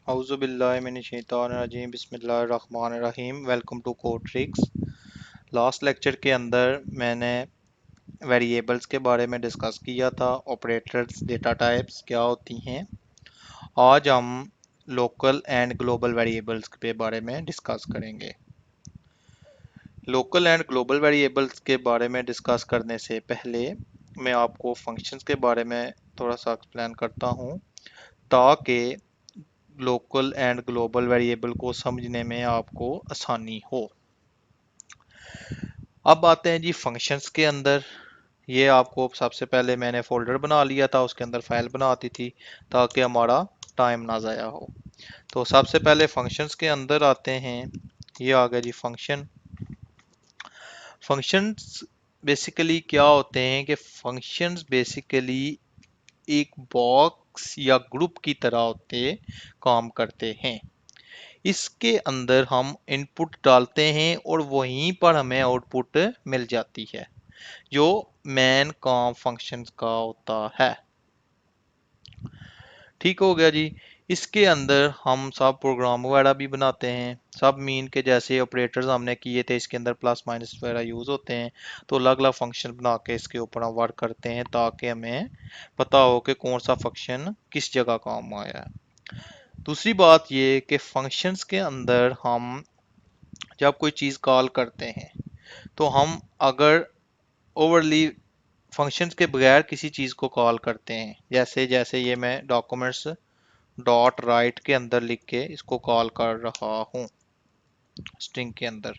औज़ुबिल्लाहिमिनश्शैतानिर्रजीम बिस्मिल्लाहिर्रहमानिर्रहीम। Welcome to Code Tricks. Last lecture के अंदर मैंने वेरिएबल्स के बारे में डिस्कस किया था, ऑपरेटर्स, डेटा टाइप्स क्या होती हैं। आज हम लोकल एंड ग्लोबल वेरिएबल्स के बारे में डिस्कस करेंगे। लोकल एंड ग्लोबल वेरिएबल्स के बारे में डिस्कस करने से पहले मैं आपको फंक्शंस के बारे में थोड़ा सा एक्सप्लेन करता हूँ, ताकि लोकल एंड ग्लोबल वेरिएबल को समझने में आपको आसानी हो। अब आते हैं जी फंक्शंस के अंदर। ये आपको सबसे पहले मैंने फोल्डर बना लिया था, उसके अंदर फाइल बनाती थी ताकि हमारा टाइम ना ज़ाया हो। तो सबसे पहले फंक्शंस के अंदर आते हैं। ये आ गया जी फंक्शन। फंक्शंस बेसिकली क्या होते हैं कि फंक्शंस बेसिकली एक बॉक्स या ग्रुप की तरह होते काम करते हैं। इसके अंदर हम इनपुट डालते हैं और वहीं पर हमें आउटपुट मिल जाती है, जो मेन काम फंक्शन का होता है। ठीक हो गया जी। इसके अंदर हम सब प्रोग्राम वगैरह भी बनाते हैं। सब मीन के जैसे ऑपरेटर्स हमने किए थे, इसके अंदर प्लस माइनस वगैरह यूज़ होते हैं। तो अलग अलग फंक्शन बना के इसके ऊपर हम वर्क करते हैं ताकि हमें पता हो कि कौन सा फंक्शन किस जगह काम आया है। दूसरी बात ये कि फंक्शंस के अंदर हम जब कोई चीज़ कॉल करते हैं तो हम अगर ओवरली फंक्शंस के बगैर किसी चीज़ को कॉल करते हैं, जैसे जैसे ये मैं डॉक्यूमेंट्स डॉट राइट के अंदर लिख के इसको कॉल कर रहा हूँ स्ट्रिंग के अंदर,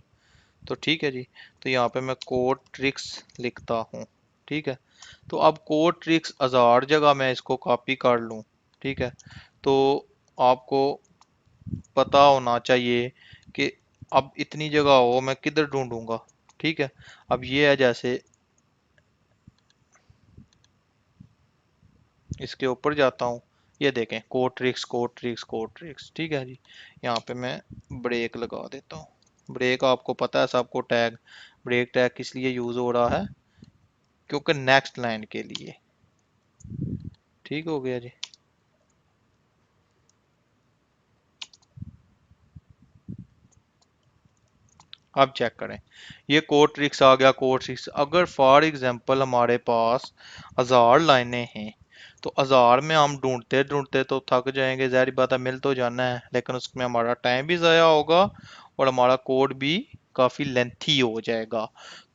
तो ठीक है जी। तो यहाँ पे मैं कोड ट्रिक्स लिखता हूँ, ठीक है। तो अब कोड ट्रिक्स 1000 जगह मैं इसको कॉपी कर लूँ, ठीक है। तो आपको पता होना चाहिए कि अब इतनी जगह हो मैं किधर ढूंढूंगा, ठीक है। अब ये है, जैसे इसके ऊपर जाता हूँ, ये देखें code tricks code tricks code tricks, ठीक है जी। यहाँ पे मैं ब्रेक लगा देता हूँ। ब्रेक आपको पता है सबको, टैग ब्रेक टैग किस लिए यूज हो रहा है, क्योंकि नेक्स्ट लाइन के लिए। ठीक हो गया जी। अब चेक करें, ये कोड ट्रिक्स आ गया। कोड ट्रिक्स अगर फॉर एग्जांपल हमारे पास 1000 लाइनें हैं, तो 1000 में हम ढूंढते ढूंढते तो थक जाएंगे, ज़ाहिर बात है, मिल तो जाना है, लेकिन उसमें हमारा टाइम भी ज़ाया होगा और हमारा कोड भी काफ़ी लेंथी हो जाएगा।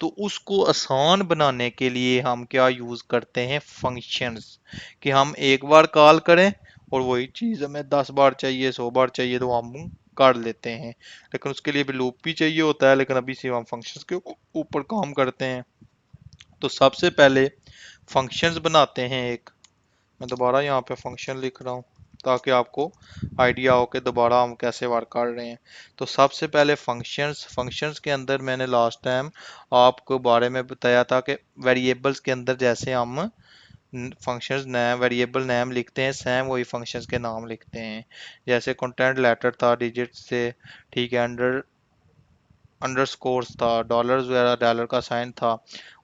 तो उसको आसान बनाने के लिए हम क्या यूज़ करते हैं, फंक्शंस। कि हम एक बार कॉल करें और वही चीज़ हमें 10 बार चाहिए, 100 बार चाहिए, तो हम कर लेते हैं। लेकिन उसके लिए भी लूप भी चाहिए होता है, लेकिन अभी सिर्फ हम फंक्शंस के ऊपर काम करते हैं। तो सबसे पहले फंक्शंस बनाते हैं एक। मैं दोबारा यहाँ पे फंक्शन लिख रहा हूँ ताकि आपको आइडिया हो कि दोबारा हम कैसे वर्क कर रहे हैं। तो सबसे पहले फंक्शंस। फंक्शंस के अंदर मैंने लास्ट टाइम आपको बारे में बताया था कि वेरिएबल्स के अंदर जैसे हम फंक्शंस नेम वेरिएबल नेम लिखते हैं, सेम वही फंक्शंस के नाम लिखते हैं। जैसे कंटेंट लेटर था डिजिट से, ठीक है, अंडरस्कोर्स था, डॉलर्स वगैरह, डॉलर का साइन था,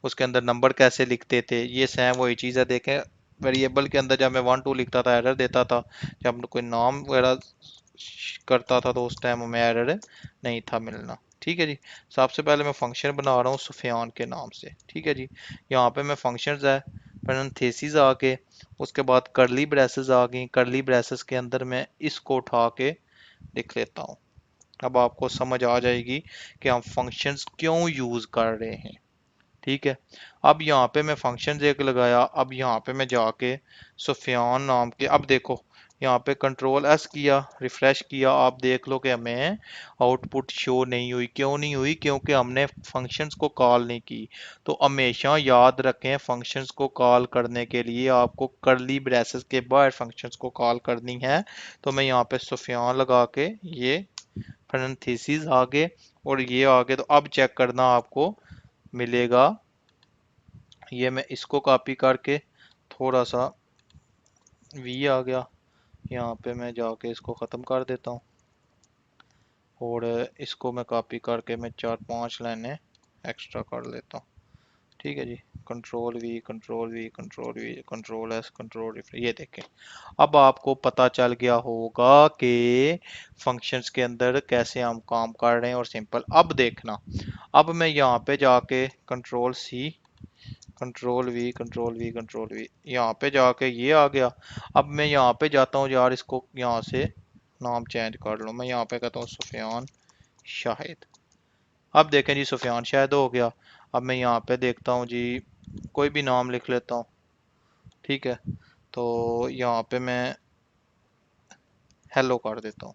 उसके अंदर नंबर कैसे लिखते थे, ये सेम वही चीज़ है। देखें वेरिएबल के अंदर जब मैं 1 2 लिखता था एरर देता था, जब कोई नाम वगैरह करता था तो उस टाइम हमें एरर नहीं था मिलना। ठीक है जी। सबसे पहले मैं फंक्शन बना रहा हूँ सुफियान के नाम से, ठीक है जी। यहाँ पे मैं फंक्शंस है, पैरेंथेसिस आ के, उसके बाद करली ब्रेसेस आ गई। करली ब्रेसेस के अंदर मैं इसको उठा के लिख लेता हूँ। अब आपको समझ आ जाएगी कि हम फंक्शंस क्यों यूज कर रहे हैं, ठीक है। अब यहाँ पे मैं फंक्शन एक लगाया। अब यहाँ पे मैं जाके सुफियान नाम के, अब देखो यहाँ पे कंट्रोल एस किया, रिफ्रेश किया, आप देख लो कि हमें आउटपुट शो नहीं हुई। क्यों नहीं हुई, क्योंकि हमने फंक्शंस को कॉल नहीं की। तो हमेशा याद रखें, फंक्शंस को कॉल करने के लिए आपको करली ब्रेसेस के बाद फंक्शंस को कॉल करनी है। तो मैं यहाँ पे सुफियान लगा के ये पैरेंथेसिस आगे और ये आगे, तो अब चेक करना आपको मिलेगा। ये मैं इसको कॉपी करके थोड़ा सा वी आ गया, यहाँ पे मैं जाके इसको ख़त्म कर देता हूँ और इसको मैं कॉपी करके मैं 4 5 लाइनें एक्स्ट्रा कर लेता हूँ, ठीक है जी। Control V, control V, control V, control S, control refresh, ये देखें। अब आपको पता चल गया होगा कि फंक्शंस के अंदर कैसे हम काम कर रहे हैं और सिंपल। अब देखना, अब मैं यहाँ पे जाके control C, control V, control V, control V, यहाँ पे जाके ये आ गया। अब मैं यहाँ पे जाता हूँ यार, इसको यहाँ से नाम चेंज कर लूँ। मैं यहाँ पे कहता हूँ सुफियान शाहिद। अब देखें जी, सुफियान शाहिद हो गया। अब मैं यहाँ पे देखता हूँ जी, कोई भी नाम लिख लेता हूँ। ठीक है, तो यहाँ पे मैं हेलो कर देता हूँ।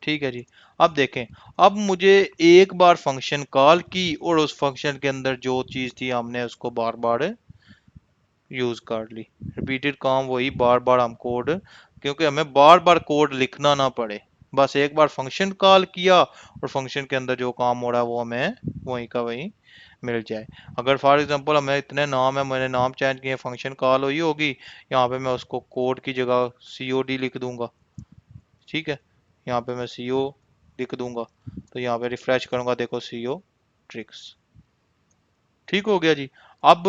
ठीक है जी। अब देखें, अब मुझे एक बार फंक्शन कॉल की और उस फंक्शन के अंदर जो चीज़ थी हमने उसको बार बार यूज कर ली। रिपीटेड काम वही, बार बार हम कोड, क्योंकि हमें बार बार कोड लिखना ना पड़े, बस एक बार फंक्शन कॉल किया और फंक्शन के अंदर जो काम हो रहा है वो हमें वहीं का वहीं मिल जाए। अगर फॉर एग्जांपल हमें इतने नाम है, मैंने नाम चेंज किए, फंक्शन कॉल हुई होगी, यहाँ पे मैं उसको कोड की जगह COD लिख दूंगा। ठीक है, यहाँ पे मैं CO लिख दूंगा, तो यहाँ पे रिफ्रेश करूंगा, देखो CO ट्रिक्स। ठीक हो गया जी। अब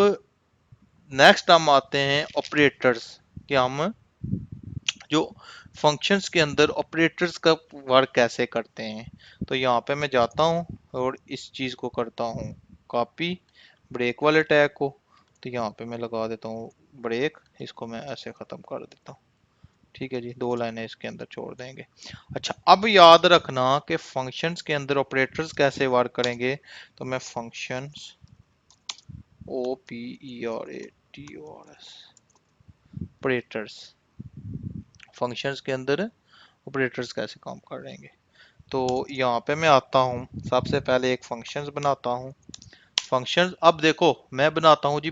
नेक्स्ट हम आते हैं ऑपरेटर्स, कि हम जो फंक्शंस के अंदर ऑपरेटर्स का वर्क कैसे करते हैं। तो यहाँ पे मैं जाता हूँ और इस चीज़ को करता हूँ कॉपी, ब्रेक वाले टैग को। तो यहाँ पे मैं लगा देता हूँ ब्रेक, इसको मैं ऐसे ख़त्म कर देता हूँ। ठीक है जी, 2 लाइनें इसके अंदर छोड़ देंगे। अच्छा, अब याद रखना कि फंक्शंस के अंदर ऑपरेटर्स कैसे वर्क करेंगे। तो मैं फंक्शंस, OPERATORS, ऑपरेटर्स, फंक्शंस के अंदर ऑपरेटर्स कैसे काम करेंगे। तो यहाँ पे मैं आता हूँ, सबसे पहले एक फंक्शंस बनाता हूँ। फंक्शंस, अब देखो मैं बनाता हूँ जी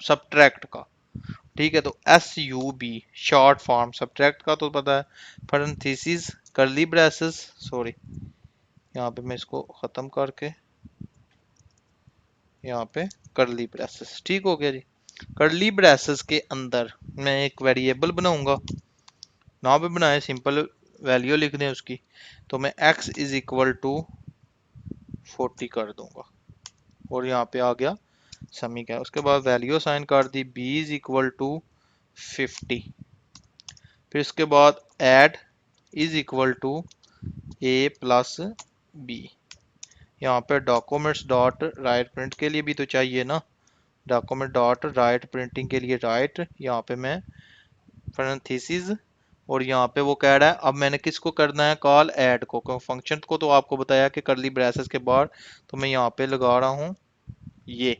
सब्ट्रैक्ट का। ठीक है, तो SUB शॉर्ट फॉर्म सब्ट्रैक्ट का तो पता है, पैरेंथेसिस, कर्ली ब्रेसेस, सॉरी यहाँ पे मैं इसको खत्म करके यहाँ पे कर्ली ब्रेसेस। ठीक हो गया जी। कर्ली ब्रेसेस के अंदर मैं एक वेरिएबल बनाऊंगा, ना भी बनाए सिंपल वैल्यू लिख दें उसकी। तो मैं x इज इक्वल टू 40 कर दूंगा और यहाँ पे आ गया समी का। उसके बाद वैल्यू असाइन कर दी, b इज इक्वल टू 50। फिर इसके बाद add is equal to a plus B. यहाँ पे डॉक्यूमेंट्स डॉट राइट प्रिंट के लिए भी तो चाहिए ना, डॉक्यूमेंट डॉट राइट प्रिंटिंग के लिए राइट, यहाँ पे मैं पैरेंथेसिस, और यहाँ पे वो कह रहा है अब मैंने किसको करना है कॉल, ऐड को। फंक्शन को तो आपको बताया कि करली ब्रेसेस के बाद, तो मैं यहाँ पे लगा रहा हूँ ये।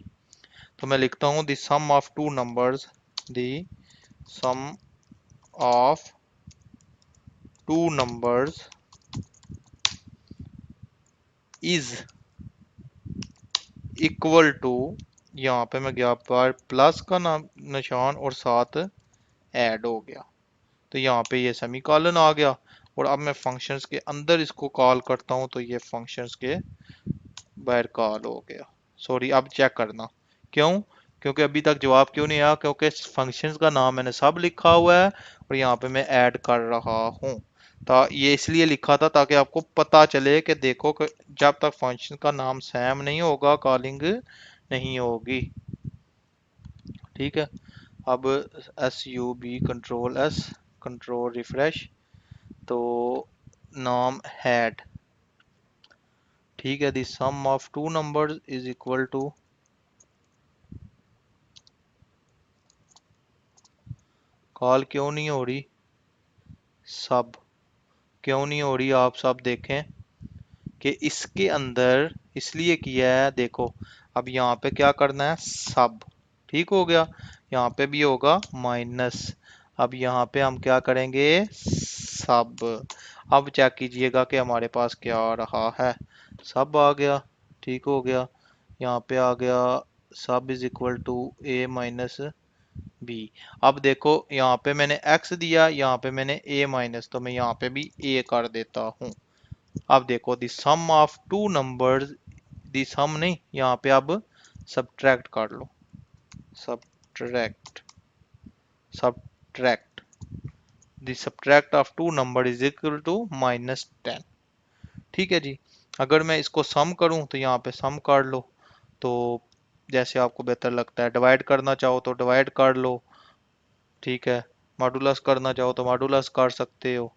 तो मैं लिखता हूँ the sum of two numbers, the sum of two numbers is equal to, यहाँ पे मैं गया पर प्लस का नाम निशान और साथ ऐड हो गया, तो यहाँ पे ये सेमी कॉलन आ गया। और अब मैं फंक्शंस के अंदर इसको कॉल करता हूँ, तो ये फंक्शंस के बाहर कॉल हो गया। सॉरी, अब चेक करना क्यों, क्योंकि अभी तक जवाब क्यों नहीं आया, क्योंकि फंक्शंस का नाम मैंने सब लिखा हुआ है और यहाँ पे मैं ऐड कर रहा हूँ। तो ये इसलिए लिखा था ताकि आपको पता चले कि देखो कि जब तक फंक्शन का नाम सैम नहीं होगा कॉलिंग नहीं होगी। ठीक है, अब SUB control S, control refresh, तो नाम हैड। ठीक है, the sum of two numbers is equal to, call क्यों नहीं हो रही, सब क्यों नहीं हो रही, आप सब देखें कि इसके अंदर इसलिए किया है, देखो अब यहाँ पे क्या करना है, सब। ठीक हो गया, यहाँ पे भी होगा माइनस। अब यहाँ पे हम क्या करेंगे, सब। अब चेक कीजिएगा कि हमारे पास क्या आ रहा है, सब आ गया। ठीक हो गया, यहाँ पे आ गया sub is equal to a minus B. अब देखो यहाँ पे मैंने x दिया, यहाँ पे मैंने a माइनस, तो मैं यहाँ पे भी a कर देता हूँ। अब देखो the sum of two numbers, the sum नहीं, यहाँ पे अब सब्ट्रैक्ट कर लो, subtract, subtract, the subtract of two number is equal to -10। ठीक है जी। अगर मैं इसको सम करूं तो यहाँ पे सम कर लो, तो जैसे आपको बेहतर लगता है। डिवाइड करना चाहो तो डिवाइड कर लो, ठीक है। मॉडुलस करना चाहो तो मॉडुलस कर सकते हो,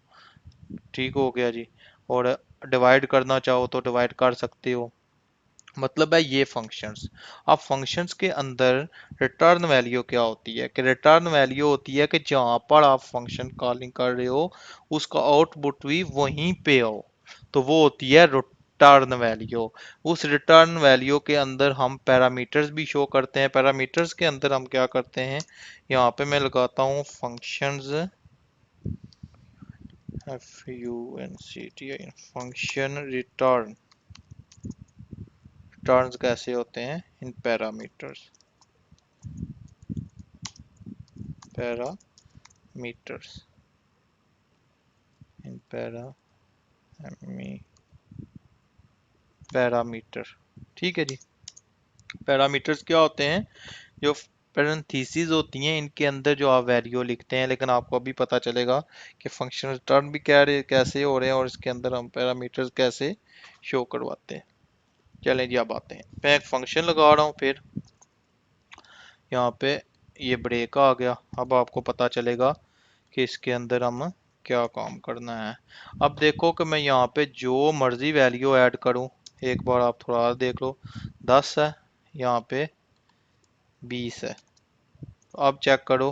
ठीक हो गया जी। और डिवाइड करना चाहो तो डिवाइड कर सकते हो। मतलब है ये फंक्शंस। अब फंक्शंस के अंदर रिटर्न वैल्यू क्या होती है, कि रिटर्न वैल्यू होती है कि जहां पर आप फंक्शन कॉलिंग कर रहे हो उसका आउटपुट भी वहीं पे हो, तो वो होती है रिटर्न वैल्यू। उस रिटर्न वैल्यू के अंदर हम पैरामीटर्स भी शो करते हैं। पैरामीटर्स के अंदर हम क्या करते हैं, यहाँ पे मैं लगाता हूँ functions, FUNCTION, function return. Returns कैसे होते हैं, इन पैरामीटर्स, पैरामीटर्स, इन पैरामीटर, ठीक है जी। पैरामीटर्स क्या होते हैं, जो पैरेंथेसिस होती हैं इनके अंदर जो आप वैल्यू लिखते हैं, लेकिन आपको अभी पता चलेगा कि फंक्शन रिटर्न भी कैसे हो रहे हैं और इसके अंदर हम पैरामीटर्स कैसे शो करवाते हैं। चलें जी, अब आते हैं, मैं एक फंक्शन लगा रहा हूँ, फिर यहाँ पे ये ब्रेक आ गया। अब आपको पता चलेगा कि इसके अंदर हम क्या काम करना है। अब देखो कि मैं यहाँ पे जो मर्जी वैल्यू ऐड करूँ, एक बार आप थोड़ा और देख लो, 10 है, यहाँ पे 20 है, तो अब चेक करो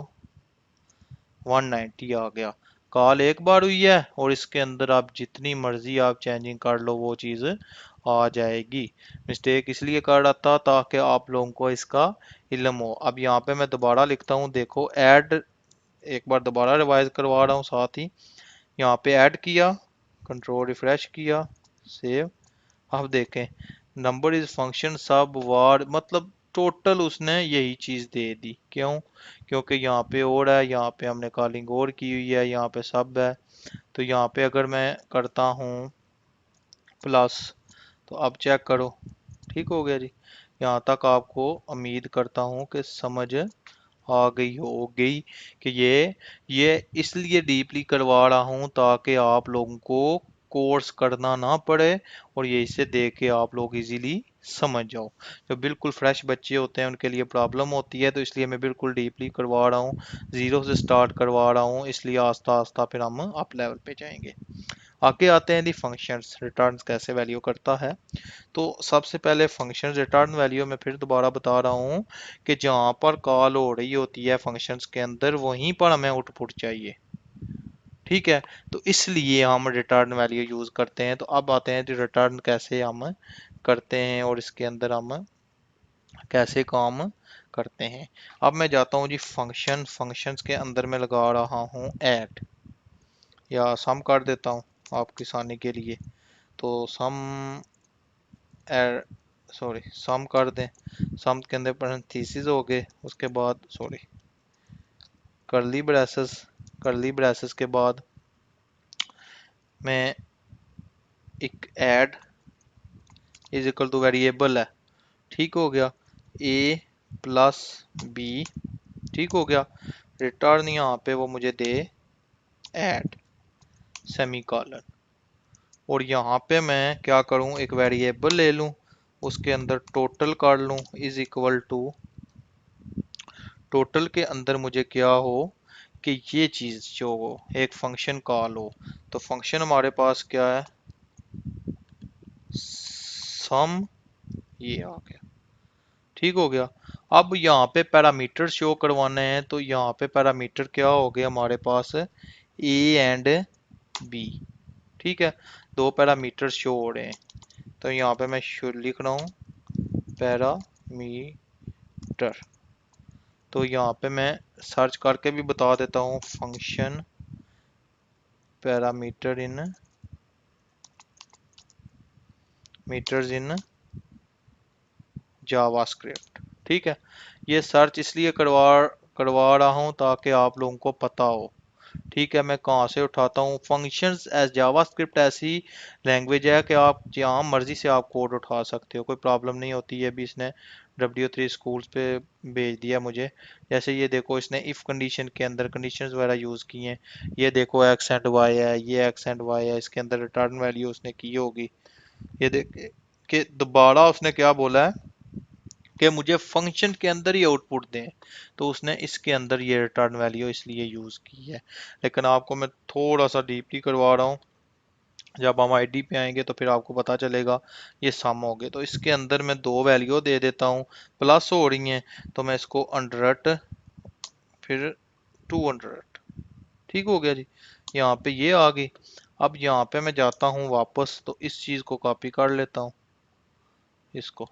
190 आ गया। कॉल एक बार हुई है और इसके अंदर आप जितनी मर्जी आप चेंजिंग कर लो वो चीज़ आ जाएगी। मिस्टेक इसलिए कर रहा था ताकि आप लोगों को इसका इल्म हो। अब यहाँ पे मैं दोबारा लिखता हूँ, देखो ऐड, एक बार दोबारा रिवाइज करवा रहा हूँ साथ ही। यहाँ पे ऐड किया, कंट्रोल रिफ्रेश किया, सेव। अब देखें, नंबर इज फंक्शन सब वार, मतलब टोटल उसने यही चीज दे दी। क्यों, क्योंकि यहाँ पे और है, यहाँ पे हमने कॉलिंग और की हुई है, यहाँ पे सब है। तो यहाँ पे अगर मैं करता हूँ प्लस, तो अब चेक करो, ठीक हो गया जी। यहाँ तक आपको उम्मीद करता हूँ कि समझ आ गई होगी कि ये इसलिए डीपली करवा रहा हूँ ताकि आप लोगों को कोर्स करना ना पड़े और ये इसे देख के आप लोग इजीली समझ जाओ। जो बिल्कुल फ्रेश बच्चे होते हैं उनके लिए प्रॉब्लम होती है, तो इसलिए मैं बिल्कुल डीपली करवा रहा हूँ, जीरो से स्टार्ट करवा रहा हूँ, इसलिए आस्ता आस्ता फिर हम अप लेवल पे जाएंगे। आगे आते हैं दी फंक्शंस, रिटर्न्स कैसे वैल्यू करता है। तो सबसे पहले फंक्शन रिटर्न वैल्यू में फिर दोबारा बता रहा हूँ कि जहाँ पर कॉल हो रही होती है फंक्शंस के अंदर वहीं पर हमें आउटपुट चाहिए, ठीक है। तो इसलिए हम रिटर्न वैल्यू यूज करते हैं। तो अब आते हैं कि रिटर्न कैसे हम करते हैं और इसके अंदर हम कैसे काम करते हैं। अब मैं जाता हूँ जी फंक्शंस के अंदर मैं लगा रहा हूँ ऐड, या सम कर देता हूँ आपकी आसानी के लिए। तो सम, सॉरी सम कर दें, सम के अंदर पैरेंथेसिस हो गए, उसके बाद सॉरी करली ब्रेसेस, करली ब्रेसेस के बाद मैं एक add is equal two variable है, ठीक हो गया, ए प्लस बी, ठीक हो गया। रिटर्न यहाँ पे वो मुझे दे ऐड, सेमी कॉलन। और यहाँ पे मैं क्या करूँ, एक वेरिएबल ले लूँ, उसके अंदर टोटल कर लूँ इज इक्वल टू, टोटल के अंदर मुझे क्या हो कि ये चीज़ जो हो एक फंक्शन कॉल हो। तो फंक्शन हमारे पास क्या है, सम, ये आ गया, ठीक हो गया। अब यहाँ पे पैरामीटर शो करवाने हैं, तो यहाँ पे पैरामीटर क्या हो गया हमारे पास, ए एंड बी, ठीक है। दो पैरामीटर शो हो रहे हैं, तो यहाँ पे मैं लिख रहा हूँ पैरामीटर। तो यहाँ पे मैं सर्च करके भी बता देता हूँ, function parameter in meters in JavaScript, ठीक है। ये सर्च इसलिए करवा रहा हूँ ताकि आप लोगों को पता हो, ठीक है। मैं कहाँ से उठाता हूँ, फंक्शंस एज जावास्क्रिप्ट ऐसी लैंग्वेज है कि आप जहाँ मर्जी से आप कोड उठा सकते हो, कोई प्रॉब्लम नहीं होती है। अभी इसने W3 स्कूल्स पे भेज दिया मुझे। जैसे ये देखो, इसने इफ कंडीशन के अंदर कंडीशंस वगैरह यूज़ की हैं। ये देखो एक्स एंड वाई है, ये एक्स एंड वाई है, इसके अंदर रिटर्न वैल्यू उसने की होगी। ये देख कि दोबारा उसने क्या बोला है कि मुझे फंक्शन के अंदर ही आउटपुट दें, तो उसने इसके अंदर ये रिटर्न वैल्यू इसलिए यूज़ की है। लेकिन आपको मैं थोड़ा सा डीपली करवा रहा हूँ, जब हम आईडी पे आएंगे तो फिर आपको पता चलेगा। ये सम हो गए, तो इसके अंदर मैं दो वैल्यू दे देता हूँ, प्लस हो रही हैं, तो मैं इसको 100 फिर 200, ठीक हो गया जी। यहाँ पे ये आ गई। अब यहाँ पे मैं जाता हूँ वापस, तो इस चीज़ को कॉपी कर लेता हूँ, इसको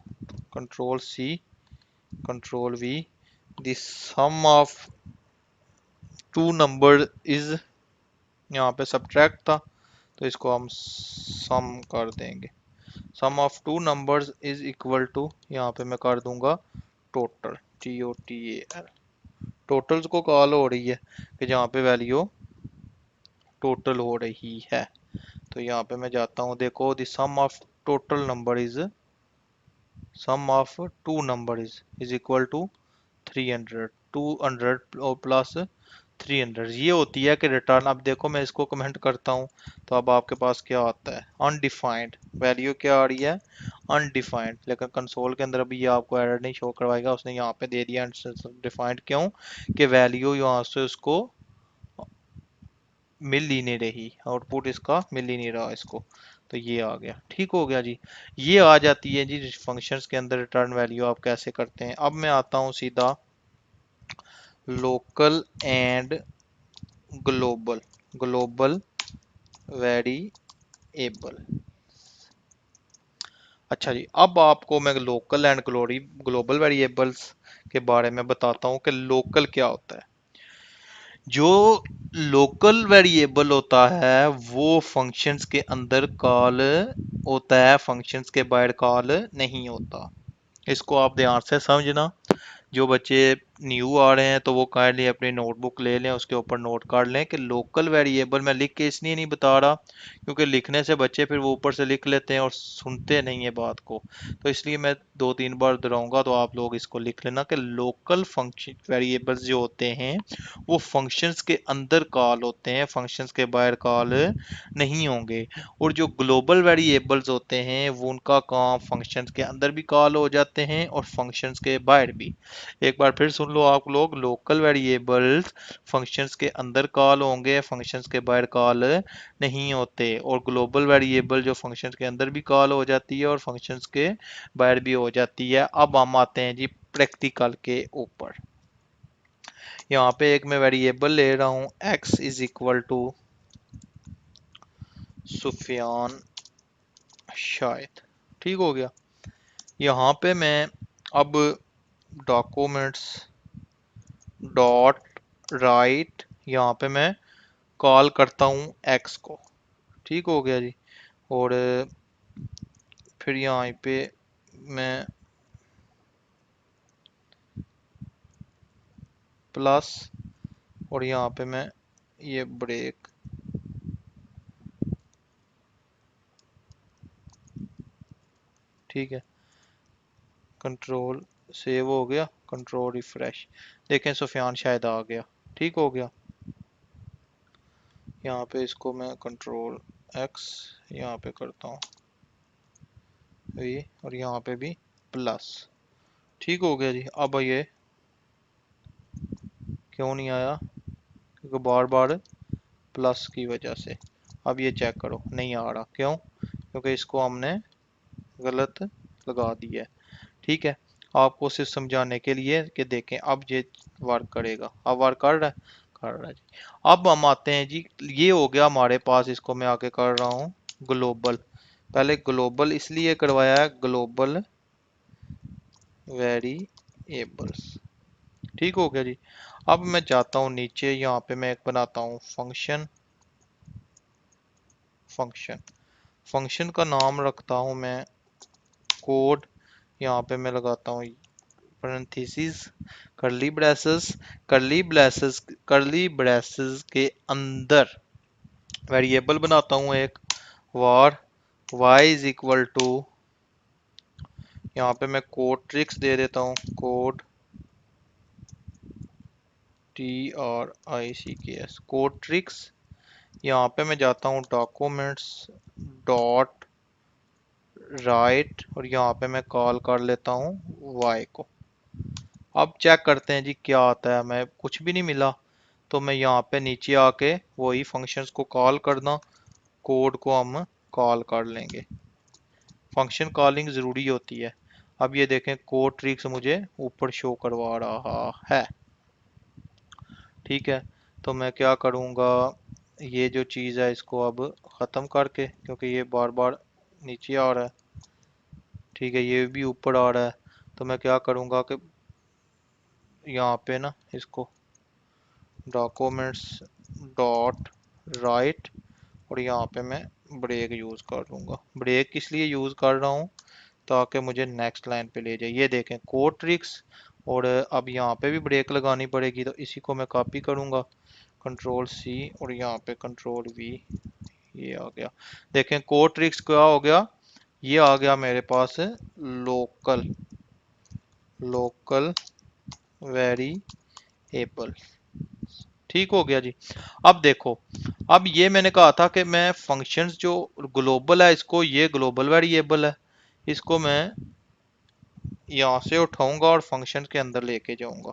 control C control V, the sum of two number is, यहाँ पे सब्ट्रैक्ट था तो इसको हम सम कर देंगे। Sum of two numbers is equal to, यहाँ पे मैं कर दूंगा टोटल, TOTAL। टोटल्स को कॉल हो रही है कि जहाँ पे वैल्यू टोटल हो रही है। तो यहाँ पे मैं जाता हूँ, देखो the sum of total number is, sum of two number is equal to 300, 200 और प्लस 300, ये होती है कि रिटर्न। अब देखो मैं इसको कमेंट करता हूँ, तो अब आपके पास क्या आता है, अनडिफाइंड वैल्यू क्या आ रही है, अनडिफाइंड। लेकिन कंसोल के अंदर अभी ये आपको एरर नहीं शो करवाएगा, उसने यहाँ पे दे दिया अनडिफाइंड। क्यों कि वैल्यू यहाँ से उसको मिल ही नहीं रही, आउटपुट इसका मिल ही नहीं रहा इसको। तो ये आ गया, ठीक हो गया जी। ये आ जाती है जी फंक्शंस के अंदर रिटर्न वैल्यू आप कैसे करते हैं। अब मैं आता हूँ सीधा local and global, global variable. अच्छा जी, अब आपको मैं लोकल एंड ग्लोबल वेरिएबल्स के बारे में बताता हूँ कि लोकल क्या होता है। जो लोकल वेरिएबल होता है वो फंक्शंस के अंदर कॉल होता है, फंक्शंस के बाहर कॉल नहीं होता। इसको आप ध्यान से समझना। जो बच्चे न्यू आ रहे हैं तो वो काइंडली अपनी नोटबुक ले लें, उसके ऊपर नोट कर लें कि लोकल वेरिएबल मैं लिख के इसलिए नहीं बता रहा क्योंकि लिखने से बच्चे फिर वो ऊपर से लिख लेते हैं और सुनते नहीं है बात को। तो इसलिए मैं दो तीन बार दोहराऊंगा, तो आप लोग इसको लिख लेना कि लोकल फंक्शन वेरिएबल्स जो होते हैं वो फंक्शंस के अंदर कॉल होते हैं, फंक्शंस के बाहर कॉल नहीं होंगे। और जो ग्लोबल वेरिएबल्स होते हैं वो उनका काम फंक्शंस के अंदर भी कॉल हो जाते हैं और फंक्शंस के बाहर भी। एक बार फिर सुन लो आप लोग, लोकल वेरिएबल्स फंक्शंस के अंदर कॉल होंगे, फंक्शंस के बाहर कॉल नहीं होते। और ग्लोबल वेरिएबल जो फंक्शंस के अंदर भी कॉल हो जाती है और फंक्शंस के बाहर भी हो जाती है। अब हम आते हैं जी प्रैक्टिकल के ऊपर। यहाँ पे एक मैं वेरिएबल ले रहा हूँ, x is equal to Sufiyan Shahid, ठीक हो गया। यहाँ पे मैं अब डॉक्यूमेंट्स डॉट राइट, यहाँ पे मैं कॉल करता हूँ x को, ठीक हो गया जी। और फिर यहाँ पे मैं प्लस, और यहाँ पे मैं ये ब्रेक, ठीक है। कंट्रोल सेव हो गया, कंट्रोल रिफ्रेश, देखें सुफियान शायद आ गया, ठीक हो गया। यहाँ पे इसको मैं कंट्रोल एक्स यहाँ पे करता हूँ वी, और यहाँ पे भी प्लस, ठीक हो गया जी। अब ये क्यों नहीं आया, क्योंकि बार बार प्लस की वजह से। अब ये चेक करो, नहीं आ रहा, क्यों, क्योंकि इसको हमने गलत लगा दिया है, ठीक है। आपको सिर्फ समझाने के लिए कि देखें अब ये वर्क करेगा। अब वर्क कर रहा है, कर रहा है जी। अब हम आते हैं जी, ये हो गया हमारे पास, इसको मैं आगे कर रहा हूँ ग्लोबल। पहले ग्लोबल इसलिए करवाया है, ग्लोबल वेरिएबल्स, ठीक हो गया जी। अब मैं जाता हूँ नीचे, यहाँ पे मैं एक बनाता हूँ फंक्शन, फंक्शन फंक्शन का नाम रखता हूँ मैं कोड। यहाँ पे मैं लगाता हूँ पैरेंथेसिस, करली ब्रेसेस, करली ब्रेसेस के अंदर वेरिएबल बनाता हूँ एक, वार y इज इक्वल टू, यहाँ पे मैं कोड ट्रिक्स दे देता हूँ, कोड TRICKS, कोड ट्रिक्स। यहाँ पे मैं जाता हूँ डॉक्यूमेंट्स डॉट राइट और यहाँ पे मैं कॉल कर लेता हूँ वाई को। अब चेक करते हैं जी क्या आता है, हमें कुछ भी नहीं मिला। तो मैं यहाँ पे नीचे आके वही फंक्शंस को कॉल करना, कोड को हम कॉल कर लेंगे। फंक्शन कॉलिंग ज़रूरी होती है। अब ये देखें कोड ट्रिक्स मुझे ऊपर शो करवा रहा है। ठीक है, तो मैं क्या करूँगा, ये जो चीज़ है इसको अब ख़त्म करके, क्योंकि ये बार बार नीचे आ रहा है। ठीक है, ये भी ऊपर आ रहा है। तो मैं क्या करूँगा कि यहाँ पे ना इसको डॉक्यूमेंट्स डॉट राइट और यहाँ पे मैं ब्रेक यूज़ कर लूँगा। ब्रेक किस लिए यूज़ कर रहा हूँ, ताकि मुझे नेक्स्ट लाइन पे ले जाए। ये देखें कोड ट्रिक्स, और अब यहाँ पे भी ब्रेक लगानी पड़ेगी, तो इसी को मैं कॉपी करूँगा, कंट्रोल सी और यहाँ पे कंट्रोल वी, ये आ गया। देखें कोड ट्रिक्स क्या हो गया, ये आ गया मेरे पास लोकल लोकल वेरिएबल। ठीक हो गया जी। अब देखो, अब ये मैंने कहा था कि मैं फंक्शंस जो ग्लोबल है इसको, ये ग्लोबल वेरिएबल है, इसको मैं यहाँ से उठाऊंगा और फंक्शन के अंदर लेके जाऊंगा।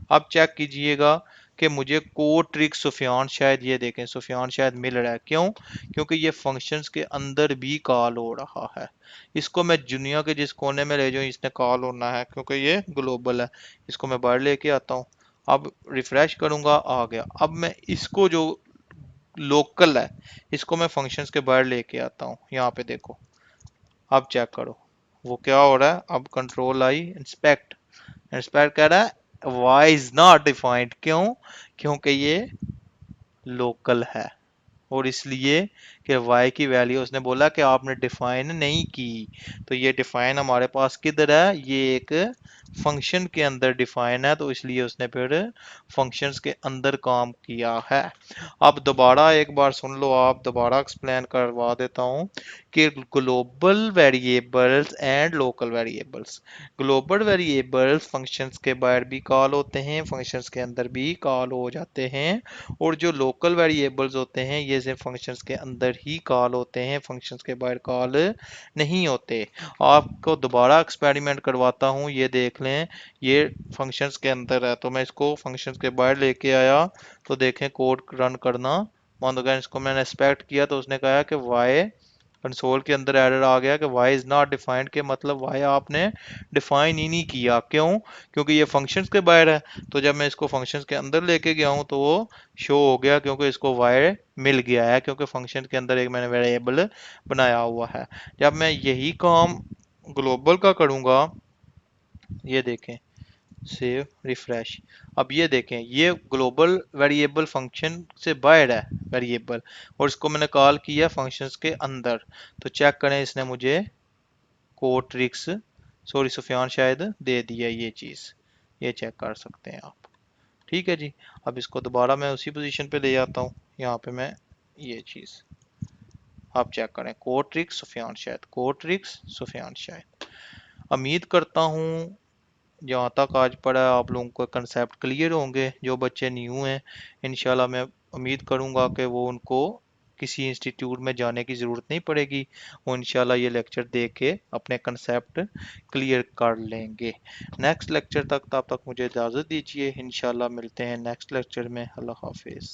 अब चेक कीजिएगा कि मुझे कोड ट्रिक सुफियान शायद, ये देखें सुफियान शायद मिल रहा है। क्यों? क्योंकि ये फंक्शंस के अंदर भी कॉल हो रहा है। इसको मैं दुनिया के जिस कोने में ले जाऊँ इसने कॉल होना है, क्योंकि ये ग्लोबल है। इसको मैं बाहर लेके आता हूँ। अब रिफ्रेश करूंगा, आ गया। अब मैं इसको जो लोकल है इसको मैं फंक्शंस के बाहर लेके आता हूँ। यहाँ पे देखो, अब चेक करो वो क्या हो रहा है। अब कंट्रोल आई, इंस्पेक्ट, इंस्पेक्ट कह रहा है वाई इज नॉट डिफाइंड। क्यों? क्योंकि ये लोकल है, और इसलिए कि y की वैल्यू उसने बोला कि आपने डिफाइन नहीं की। तो ये डिफाइन हमारे पास किधर है, ये एक फंक्शन के अंदर डिफाइन है, तो इसलिए उसने फिर फंक्शंस के अंदर काम किया है। अब दोबारा एक बार सुन लो, आप दोबारा एक्सप्लेन करवा देता हूँ कि global variables and local variables, global variables functions के बाहर भी कॉल होते हैं, फंक्शंस के अंदर भी कॉल हो जाते हैं, और जो लोकल वेरिएबल्स होते हैं ये सिर्फ फंक्शंस के अंदर ही कॉल होते हैं, फंक्शंस के बाहर कॉल नहीं होते। आपको दोबारा एक्सपेरिमेंट करवाता हूँ, ये देख लें, ये फंक्शंस के अंदर है, तो मैं इसको फंक्शंस के बाहर लेके आया, तो देखें कोड रन करना बंद हो गया। इसको मैंने एक्सपेक्ट किया तो उसने कहा कि वाई, कंसोल के अंदर एरर आ गया कि वाई इज नॉट डिफाइंड, के मतलब वाई आपने डिफाइन ही नहीं किया। क्यों? क्योंकि ये फंक्शंस के बाहर है। तो जब मैं इसको फंक्शंस के अंदर लेके गया हूँ तो वो शो हो गया, क्योंकि इसको वाई मिल गया है, क्योंकि फंक्शन के अंदर एक मैंने वेरिएबल बनाया हुआ है। जब मैं यही काम ग्लोबल का करूँगा, ये देखें, सेव, रिफ्रेश, अब ये देखें ये ग्लोबल वेरिएबल फंक्शन से बाहर है वेरिएबल, और इसको मैंने कॉल किया फंक्शंस के अंदर। तो चेक करें, इसने मुझे कोड ट्रिक्स, सॉरी सुफियान शायद दे दिया ये चीज़, ये चेक कर सकते हैं आप। ठीक है जी। अब इसको दोबारा मैं उसी पोजीशन पे ले जाता हूँ, यहाँ पे मैं ये चीज़, आप चेक करें कोड ट्रिक्स सुफियान शायद, कोड ट्रिक्स सुफियान शायद। उम्मीद करता हूँ जहाँ तक आज पढ़ा है आप लोगों को कंसेप्ट क्लियर होंगे। जो बच्चे न्यू हैं, इंशाल्लाह मैं उम्मीद करूँगा कि वो उनको किसी इंस्टीट्यूट में जाने की ज़रूरत नहीं पड़ेगी, वो इंशाल्लाह ये लेक्चर देख के अपने कंसेप्ट क्लियर कर लेंगे। नेक्स्ट लेक्चर तक, तब तक मुझे इजाज़त दीजिए, इंशाल्लाह मिलते हैं नेक्स्ट लेक्चर में। अल्लाह हाफिज़।